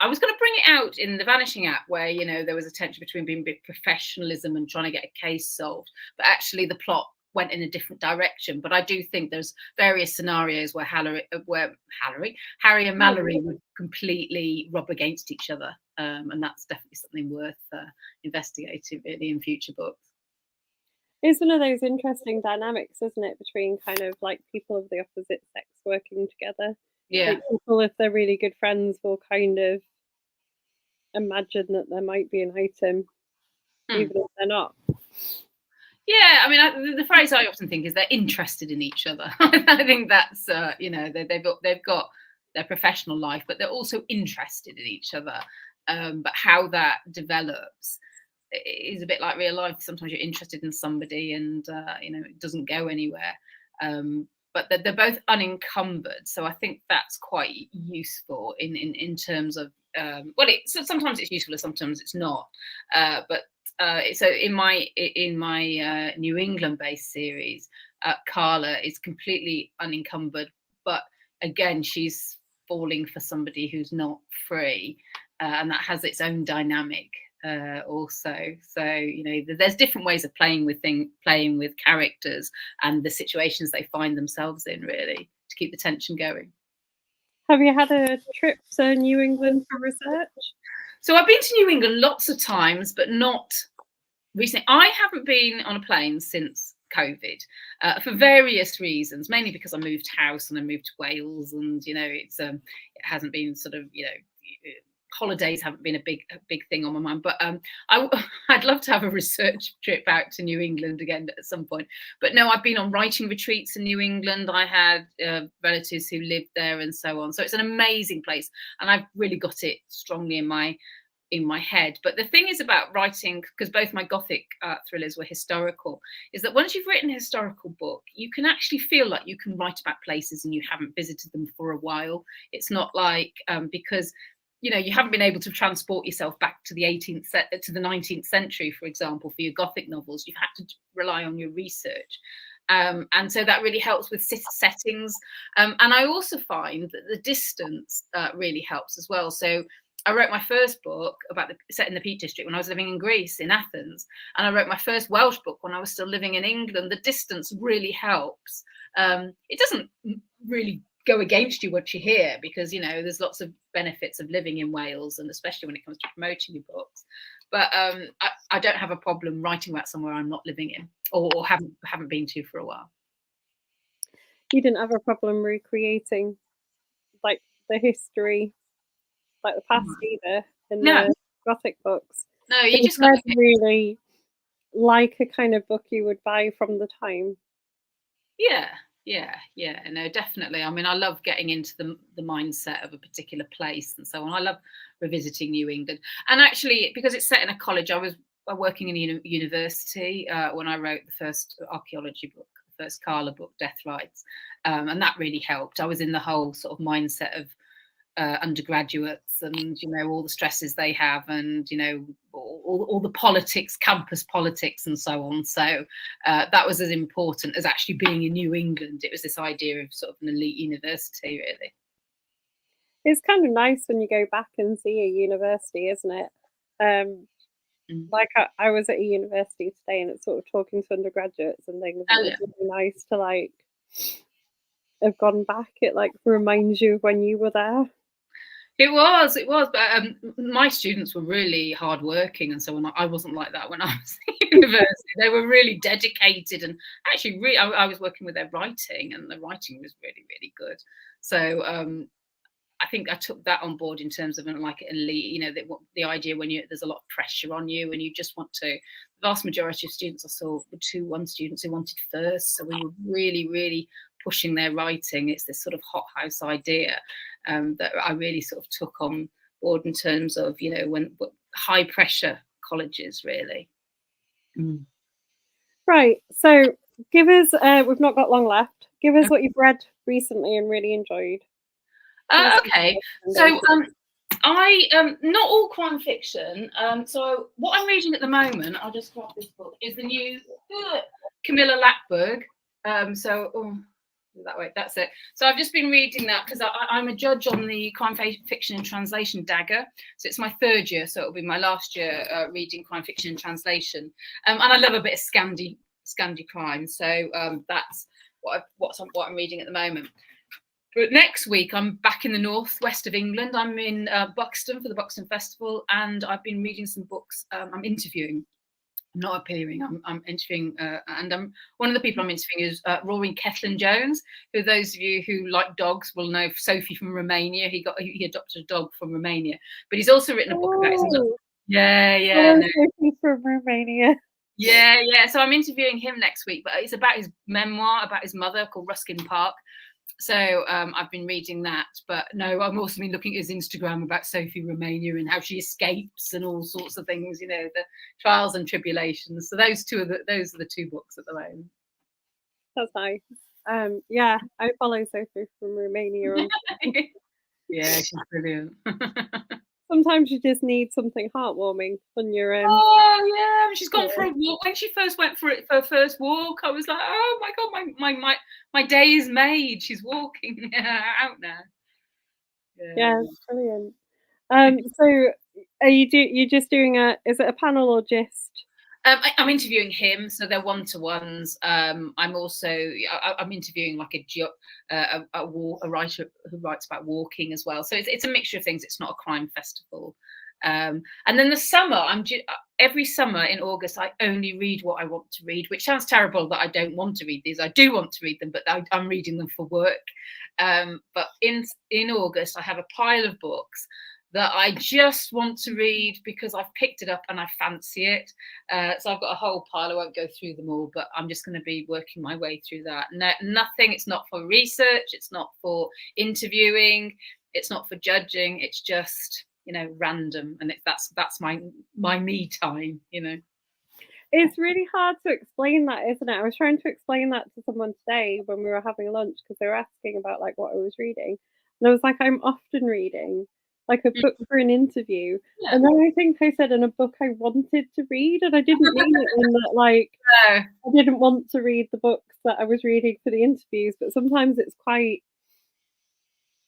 I was going to bring it out in The Vanishing Act, where there was a tension between being a bit professionalism and trying to get a case solved, but actually the plot went in a different direction. But I do think there's various scenarios where Harry and Mallory would completely rub against each other, and that's definitely something worth investigating really in future books. It's one of those interesting dynamics, isn't it, between kind of like people of the opposite sex working together. Yeah, like people, if they're really good friends, will kind of imagine that there might be an item, even if they're not. Yeah, I mean, the phrase I often think is they're interested in each other. I think that's they've got their professional life, but they're also interested in each other. But how that develops is a bit like real life. Sometimes you're interested in somebody, and it doesn't go anywhere. But they're both unencumbered, so I think that's quite useful in terms of sometimes it's useful, and sometimes it's not. But so in my New England-based series, Carla is completely unencumbered, but again, she's falling for somebody who's not free, and that has its own dynamic. also. So there's different ways of playing with characters and the situations they find themselves in, really, to keep the tension going. Have you had a trip to New England for research? So I've been to New England lots of times, but not recently. I haven't been on a plane since COVID for various reasons, mainly because I moved house and I moved to Wales, and it hasn't been sort of holidays haven't been a big thing on my mind. But I'd love to have a research trip out to New England again at some point. But no, I've been on writing retreats in New England. I had relatives who lived there and so on. So it's an amazing place, and I've really got it strongly in my head. But the thing is about writing, because both my Gothic thrillers were historical, is that once you've written a historical book, you can actually feel like you can write about places and you haven't visited them for a while. It's not like because you haven't been able to transport yourself back to the 19th century, for example, for your Gothic novels. You've had to rely on your research. And so that really helps with settings. And I also find that the distance really helps as well. So I wrote my first book set in the Peak District when I was living in Greece, in Athens. And I wrote my first Welsh book when I was still living in England. The distance really helps. It doesn't really go against you what you hear, because there's lots of benefits of living in Wales, and especially when it comes to promoting your books. But I don't have a problem writing about somewhere I'm not living in or haven't been to for a while. You didn't have a problem recreating like the history, like the past either, in the Gothic books? No, you just got really like a kind of book you would buy from the time. Yeah, no, definitely. I mean, I love getting into the mindset of a particular place and so on. I love revisiting New England. And actually, because it's set in a college, I was working in a university when I wrote the first archaeology book, the first Carla book, Death Rites. And that really helped. I was in the whole sort of mindset of undergraduates and all the stresses they have, and all the politics, campus politics and so on. So that was as important as actually being in New England. It was this idea of sort of an elite university, really. It's kind of nice when you go back and see a university, isn't it? Like I was at a university today, and it's sort of talking to undergraduates and things. It's really nice to like have gone back. It like reminds you of when you were there. It was, but my students were really hardworking, and so on. I wasn't like that when I was at university. They were really dedicated, and actually, I was working with their writing, and the writing was really, really good. So I think I took that on board in terms of like elite, the idea when there's a lot of pressure on you, and you just want to. The vast majority of students I saw were 2-1 students who wanted first, so we were really, really pushing their writing. It's this sort of hothouse idea that I really sort of took on board in terms of when high pressure colleges, really. Right. So give us. We've not got long left. Give us what you've read recently and really enjoyed. Okay. So I not all crime fiction. So what I'm reading at the moment, I'll just grab this book, is the new Camilla Lackberg. That way, that's it. So I've just been reading that because I'm a judge on the crime fiction and translation Dagger. So it's my 3rd year, so it'll be my last year reading crime fiction and translation. And I love a bit of Scandi crime. So that's what I'm reading at the moment. But next week, I'm back in the northwest of England. I'm in Buxton for the Buxton Festival, and I've been reading some books. I'm interviewing. I'm not appearing. I'm interviewing, and one of the people I'm interviewing is Rory Cellan-Jones, who those of you who like dogs will know Sophie from Romania. He adopted a dog from Romania, but he's also written a book about his dog. Sophie from Romania. Yeah. So I'm interviewing him next week, but it's about his memoir about his mother called Ruskin Park. So I've been reading that, but no, I've also been looking at his Instagram about Sophie Romania and how she escapes and all sorts of things, the trials and tribulations. So those are the 2 books at the moment. That's nice. Yeah, I follow Sophie from Romania. Yeah, she's brilliant. Sometimes you just need something heartwarming on your own. Oh yeah, she's gone for a walk. When she first went for her first walk, I was like, oh my god, my day is made. She's walking out now. Yeah, it's brilliant. So Are you just doing is it a panel or just? I'm interviewing him, so they're one-to-ones. I'm also I'm interviewing like a writer who writes about walking as well. So it's a mixture of things. It's not a crime festival. And then the summer, every summer in August, I only read what I want to read, which sounds terrible that I don't want to read these. I do want to read them, but I'm reading them for work. But in August, I have a pile of books that I just want to read because I've picked it up and I fancy it. So I've got a whole pile. I won't go through them all, but I'm just going to be working my way through that. Nothing. It's not for research. It's not for interviewing. It's not for judging. It's just, random. And that's my me time, It's really hard to explain that, isn't it? I was trying to explain that to someone today when we were having lunch because they were asking about like what I was reading. And I was like, I'm often reading like a book for an interview. Yeah. And then I think I said in a book I wanted to read, and I didn't mean it in that like I didn't want to read the books that I was reading for the interviews, but sometimes it's quite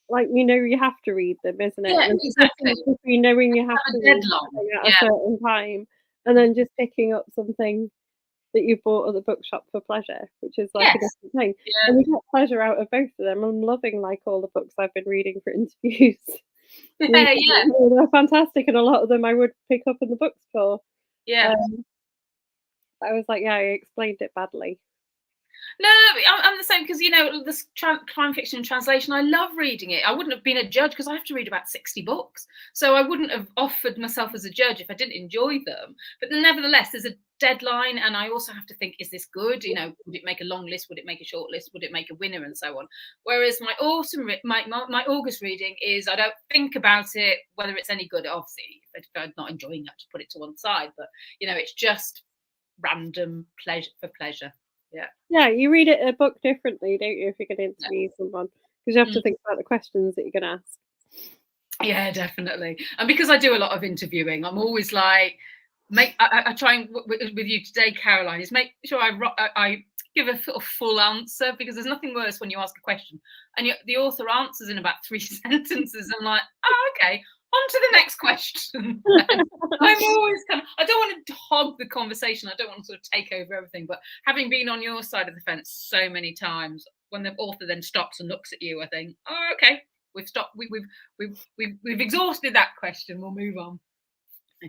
like you have to read them, isn't it? Yeah, exactly. Between knowing you have to read at a certain time and then just picking up something that you bought at the bookshop for pleasure, which is like a different thing. Yeah. And you get pleasure out of both of them. I'm loving like all the books I've been reading for interviews. Yeah. They're fantastic, and a lot of them I would pick up in the bookstore. Yeah. I was like, I explained it badly. No, I'm the same because this crime fiction and translation. I love reading it. I wouldn't have been a judge because I have to read about 60 books, so I wouldn't have offered myself as a judge if I didn't enjoy them. But nevertheless, there's a deadline, and I also have to think: is this good? Would it make a long list? Would it make a short list? Would it make a winner, and so on? Whereas my my August reading is I don't think about it whether it's any good. Obviously, if I'm not enjoying it, I just put it to one side. But it's just random pleasure for pleasure. Yeah, you read a book differently, don't you, if you're going to interview someone, because you have to think about the questions that you're going to ask. Yeah, definitely. And because I do a lot of interviewing, I'm always like, I try and with you today, Caroline, is make sure I give a sort of full answer, because there's nothing worse when you ask a question and the author answers in about 3 sentences. I'm like, oh, okay. On to the next question. I'm always I don't want to hog the conversation. I don't want to sort of take over everything. But having been on your side of the fence so many times, when the author then stops and looks at you, I think, oh, okay, we've stopped. We've exhausted that question. We'll move on.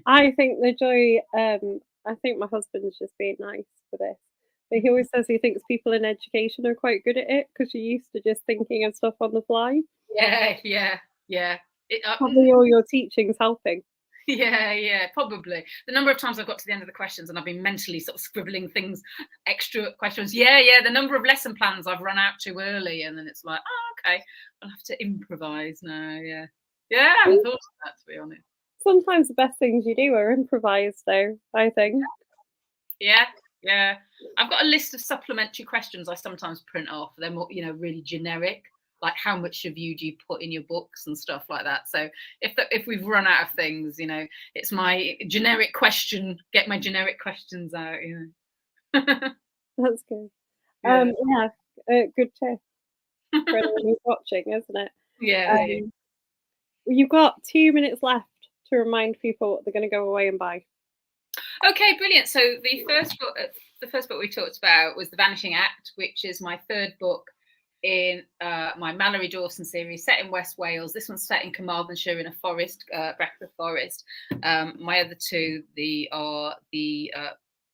I think the joy. I think my husband's just being nice for this. But he always says he thinks people in education are quite good at it because you're used to just thinking of stuff on the fly. Yeah. Probably all your teaching's helping. Yeah, probably. The number of times I've got to the end of the questions and I've been mentally sort of scribbling things, extra questions. Yeah. The number of lesson plans I've run out too early, and then it's like, oh, okay, I'll have to improvise now. Yeah, I haven't thought of that, to be honest. Sometimes the best things you do are improvise, though, I think. Yeah. I've got a list of supplementary questions I sometimes print off. They're more, really generic. Like how much of you do you put in your books and stuff like that. So if we've run out of things, it's my generic question. Get my generic questions out. That's good. Yeah, good tip for anyone who's watching, isn't it? Yeah. You've got 2 minutes left to remind people what they're going to go away and buy. Okay, brilliant. So the first book we talked about was The Vanishing Act, which is my third book in my Mallory Dawson series, set in West Wales. This one's set in Carmarthenshire in a forest, Brecon Forest. My other two, are the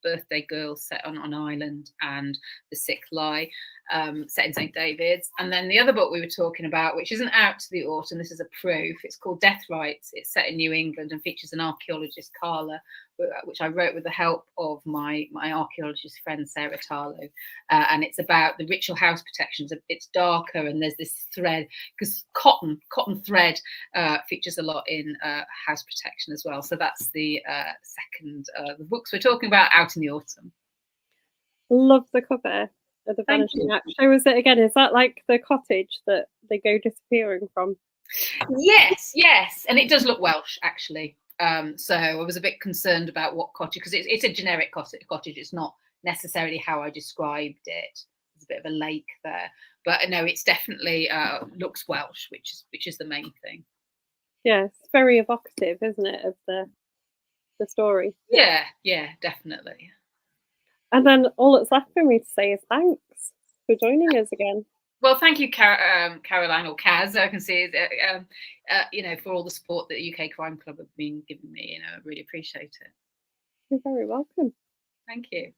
Birthday Girl, set on an island, and The Sixth Lie, set in St David's. And then the other book we were talking about, which isn't out to the autumn, this is a proof, it's called Death Rights. It's set in New England and features an archaeologist, Carla, which I wrote with the help of my archaeologist friend Sarah Tarlow, and it's about the ritual house protections. It's darker, and there's this thread, because cotton thread features a lot in house protection as well. So that's the second the books we're talking about out in the autumn. Love the cover of The Vanishing Act. Show us it again. Is that like the cottage that they go disappearing from? Yes, and it does look Welsh, actually. So I was a bit concerned about what cottage, because it's a generic cottage. It's not necessarily how I described it. There's a bit of a lake there, but no, it's definitely looks Welsh, which is the main thing. Yeah, it's very evocative, isn't it, of the story. Yeah, definitely. And then all that's left for me to say is thanks for joining us again. Well, thank you, Caroline, or Kaz. I can see, for all the support that UK Crime Club have been giving me. I really appreciate it. You're very welcome. Thank you.